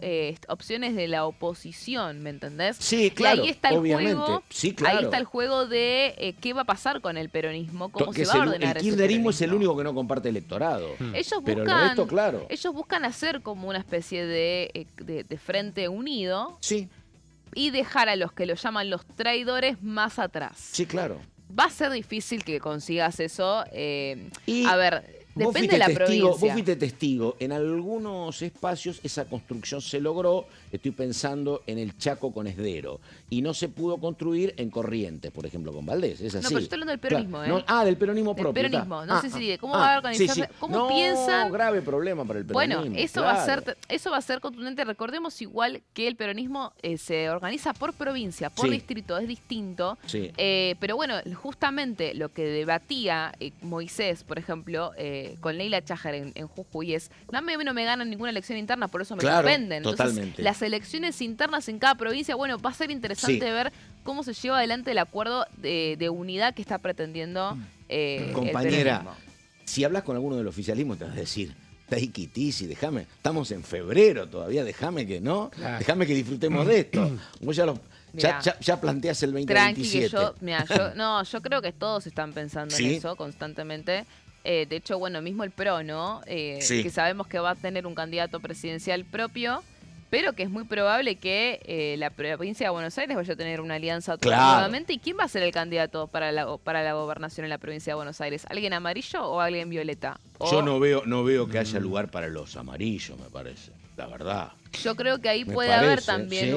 Speaker 2: opciones de la oposición, ¿me entendés?
Speaker 1: Sí, claro,
Speaker 2: y ahí está el
Speaker 1: juego,
Speaker 2: ahí está el juego de qué va a pasar con el peronismo, cómo se va a ordenar
Speaker 1: el kirchnerismo es el único que no comparte electorado.
Speaker 2: Pero el resto, ellos buscan hacer como una especie de frente unido y dejar a los que lo llaman los traidores más atrás.
Speaker 1: Sí, claro.
Speaker 2: Va a ser difícil que consigas eso. A ver, Depende de la provincia.
Speaker 1: Vos fuiste testigo. En algunos espacios esa construcción se logró. Estoy pensando en el Chaco con Esdero. Y no se pudo construir en Corrientes, por ejemplo, con Valdés. Es así.
Speaker 2: No, pero yo estoy hablando del peronismo,
Speaker 1: claro. Del peronismo propio.
Speaker 2: Del peronismo. No sé si cómo va a organizarse.
Speaker 1: Sí.
Speaker 2: ¿Cómo piensan?
Speaker 1: Grave problema para el peronismo.
Speaker 2: Bueno, eso va a ser contundente. Recordemos igual que el peronismo se organiza por provincia, por distrito, es distinto.
Speaker 1: Sí.
Speaker 2: Pero bueno, justamente lo que debatía Moisés, por ejemplo, con Leila Chájar en Jujuy es, no me ganan ninguna elección interna, por eso me suspenden. Entonces,
Speaker 1: totalmente.
Speaker 2: las elecciones internas en cada provincia, bueno, va a ser interesante ver cómo se lleva adelante el acuerdo de unidad que está pretendiendo
Speaker 1: compañera,
Speaker 2: el peronismo.
Speaker 1: Si hablas con alguno del oficialismo te vas a decir, take it easy, déjame, estamos en febrero todavía, déjame que déjame que disfrutemos de esto. Vos ya planteás el 2027.
Speaker 2: Tranqui, yo creo que todos están pensando en eso constantemente. De hecho, bueno, mismo el PRO, ¿no? Que sabemos que va a tener un candidato presidencial propio, pero que es muy probable que la provincia de Buenos Aires vaya a tener una alianza nuevamente. ¿Y quién va a ser el candidato para la gobernación en la provincia de Buenos Aires? ¿Alguien amarillo o alguien violeta?
Speaker 1: Yo no veo que haya lugar para los amarillos, me parece, la verdad.
Speaker 2: Yo creo que ahí puede haber también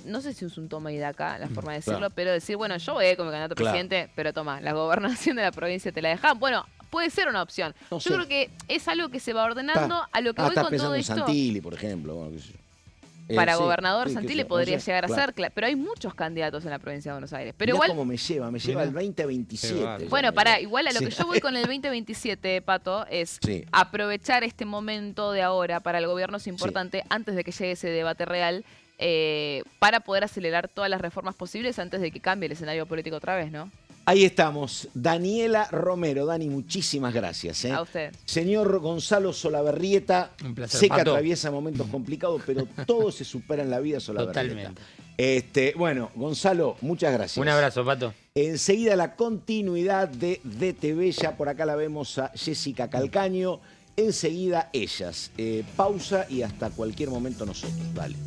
Speaker 2: no sé si es un toma y daca la forma de decirlo, pero decir, bueno, yo voy como candidato presidente, pero toma, la gobernación de la provincia te la dejan. Bueno, puede ser una opción. Yo creo que es algo que se va ordenando a lo que voy con todo esto.
Speaker 1: Santilli, por ejemplo. Bueno,
Speaker 2: para gobernador Santilli podría llegar a ser, pero hay muchos candidatos en la provincia de Buenos Aires. Pero
Speaker 1: mirá
Speaker 2: igual
Speaker 1: cómo me lleva el 2027.
Speaker 2: Bueno, igual a lo que yo voy con el 2027, Pato, es aprovechar este momento de ahora para el gobierno es importante antes de que llegue ese debate real para poder acelerar todas las reformas posibles antes de que cambie el escenario político otra vez, ¿no?
Speaker 1: Ahí estamos. Daniela Romero. Dani, muchísimas gracias.
Speaker 2: A usted.
Speaker 1: Señor Gonzalo Solabarrieta.
Speaker 3: Un placer,
Speaker 1: sé que
Speaker 3: Pato.
Speaker 1: atraviesa momentos complicados, pero todo se supera en la vida, Solabarrieta.
Speaker 3: Totalmente.
Speaker 1: Bueno, Gonzalo, muchas gracias.
Speaker 3: Un abrazo, Pato.
Speaker 1: Enseguida la continuidad de DTV. Ya por acá la vemos a Jessica Calcaño. Enseguida ellas. Pausa y hasta cualquier momento nosotros. Dale.